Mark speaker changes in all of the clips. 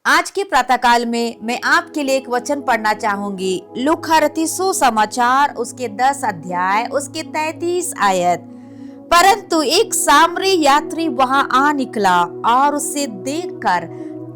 Speaker 1: आज के प्रातःकाल में मैं आपके लिए एक वचन पढ़ना चाहूंगी। लूका रचित सुसमाचार उसके 10 अध्याय उसके 33 आयत। परंतु एक सामरी यात्री वहां आ निकला और उसे देखकर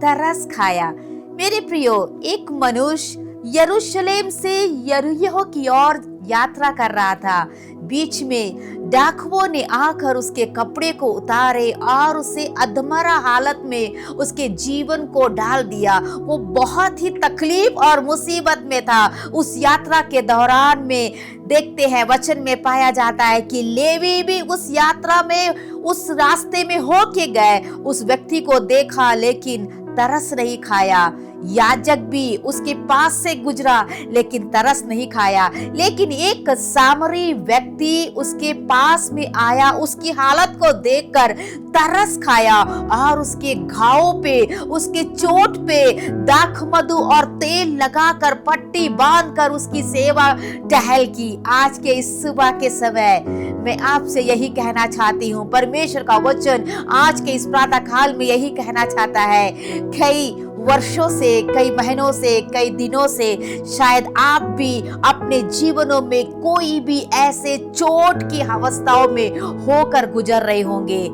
Speaker 1: तरस खाया। मेरे प्रियो, एक मनुष्य यरूशलेम से यरीहो की ओर यात्रा कर रहा था। बीच में डाकुओं ने आकर उसके कपड़े को उतारे और उसे अधमरा हालत में उसके जीवन को डाल दिया। वो बहुत ही तकलीफ और मुसीबत में था। उस यात्रा के दौरान में देखते हैं, वचन में पाया जाता है कि लेवी भी उस यात्रा में, उस रास्ते में होके गए। उस व्यक्ति को देखा लेकिन तरस नहीं खाया। याजक भी उसके पास से गुजरा लेकिन तरस नहीं खाया। लेकिन एक सामरी व्यक्ति उसके पास में आया, उसकी हालत को देखकर तरस खाया और उसके घावों पे, उसके चोट पे दाखमधु और तेल लगाकर पट्टी बांधकर उसकी सेवा टहल की। आज के इस सुबह के समय मैं आपसे यही कहना चाहती हूँ, परमेश्वर का वचन आज के इस प्रातः काल में यही कहना चाहता है। कई वर्षों से, कई महीनों से, कई दिनों से शायद आप भी अपने जीवनों में कोई भी ऐसे चोट की अवस्थाओं में होकर गुजर रहे होंगे।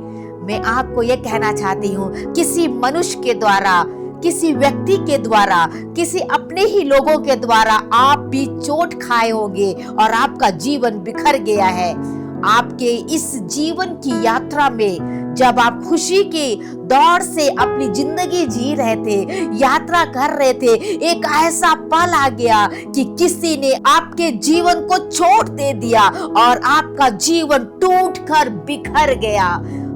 Speaker 1: मैं आपको यह कहना चाहती हूँ, किसी मनुष्य के द्वारा, किसी व्यक्ति के द्वारा, किसी अपने ही लोगों के द्वारा आप भी चोट खाए होंगे और आपका जीवन बिखर गया है। आपके इस जीवन की यात्रा में जब आप खुशी की दौड़ से अपनी जिंदगी जी रहे थे, यात्रा कर रहे थे, एक ऐसा पल आ गया कि किसी ने आपके जीवन को चोट दे दिया और आपका जीवन टूट कर बिखर गया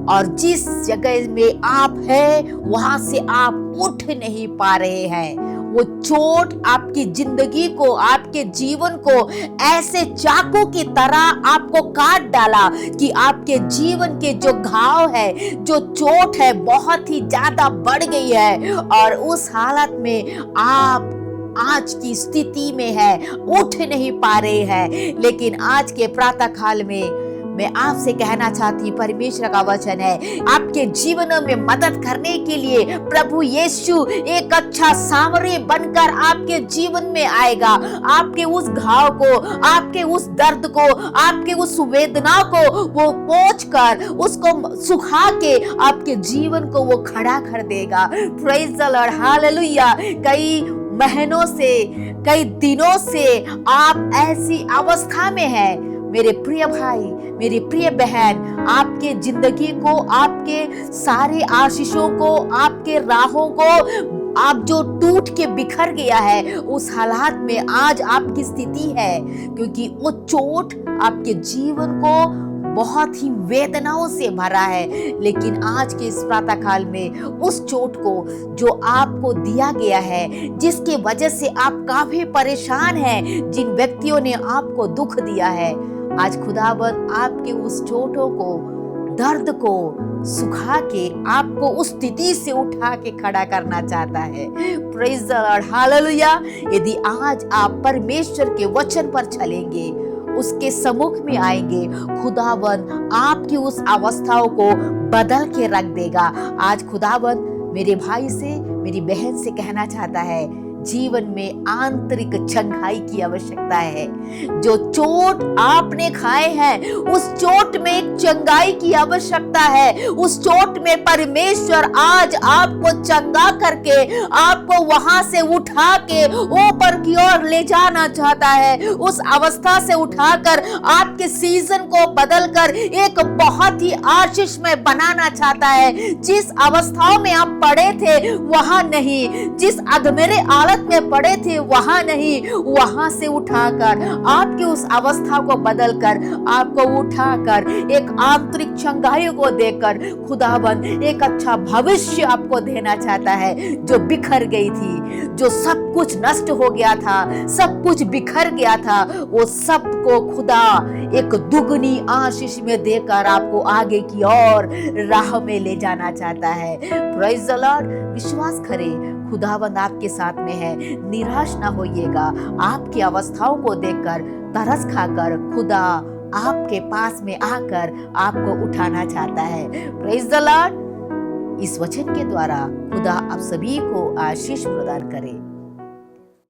Speaker 1: और जिस जगह में आप हैं वहां से आप उठ नहीं पा रहे हैं। वो चोट आपकी जिंदगी को, आपके जीवन को ऐसे चाकू की तरह आपको काट डाला कि आपके जीवन के जो घाव है, जो चोट है, बहुत ही ज्यादा बढ़ गई है और उस हालत में आप आज की स्थिति में है, उठ नहीं पा रहे हैं। लेकिन आज के प्रातः काल में मैं आपसे कहना चाहती, परमेश्वर का वचन है, आपके जीवन में मदद करने के लिए प्रभु यीशु एक अच्छा सामरी बनकर आपके जीवन में आएगा। आपके उस घाव को, आपके उस दर्द को, आपके उस वेदना को वो पोंछ कर, उसको सुखा के आपके जीवन को वो खड़ा कर देगा। Praise the Lord, hallelujah. कई महीनों से, कई दिनों से आप ऐसी अवस्था में हैं, मेरे प्रिय भाई, मेरी प्रिय बहन, आपके जिंदगी को, आपके सारे आशीषों को, आपके राहों को आप जो टूट के बिखर गया है, उस हालात में आज आपकी स्थिति है, क्योंकि वो चोट आपके जीवन को बहुत ही वेदनाओं से भरा है। लेकिन आज के इस प्रातः काल में उस चोट को जो आपको दिया गया है, जिसके वजह से आप काफी परेशान हैं, जिन व्यक्तियों ने आपको दुख दिया है, आज खुदावंद आपके उस चोटों को, दर्द को सुखा के आपको उस स्थिति से उठा के खड़ा करना चाहता है। Praise the Lord, hallelujah. यदि आज आप परमेश्वर के वचन पर चलेंगे, उसके सम्मुख में आएंगे, खुदावंद आपकी उस अवस्थाओं को बदल के रख देगा। आज खुदावंद मेरे भाई से, मेरी बहन से कहना चाहता है, जीवन में आंतरिक चंगाई की आवश्यकता है। जो चोट आपने खाए हैं, उस चोट में एक चंगाई की आवश्यकता है। उस चोट में परमेश्वर आज आपको चंगा करके, आपको वहां से उठा के ऊपर की ओर ले जाना चाहता है। उस अवस्था से उठाकर आपके सीजन को बदलकर एक बहुत ही आशीष में बनाना चाहता है। जिस अवस्थाओं में आप पड़े थे वहां नहीं, जिस अधमेरे में पड़े थे वहां नहीं, वहां से उठाकर आपकी उस अवस्था को बदलकर, आपको उठाकर एक आंतरिक चंगाई को देकर खुदाबंद एक अच्छा भविष्य आपको देना चाहता है। जो बिखर गई थी, जो सब कुछ नष्ट हो गया था, सब कुछ बिखर गया था, वो सबको खुदा एक दुगनी आशीष में देकर आपको आगे की ओर राह में ले जाना चाहता है। Praise the Lord. विश्वास करें, खुदावंद आपके साथ में है, निराश ना होइएगा। आपकी अवस्थाओं को देखकर तरस खाकर खुदा आपके पास में आकर आपको उठाना चाहता है। Praise the Lord. इस वचन के द्वारा खुदा आप सभी को आशीष प्रदान करे।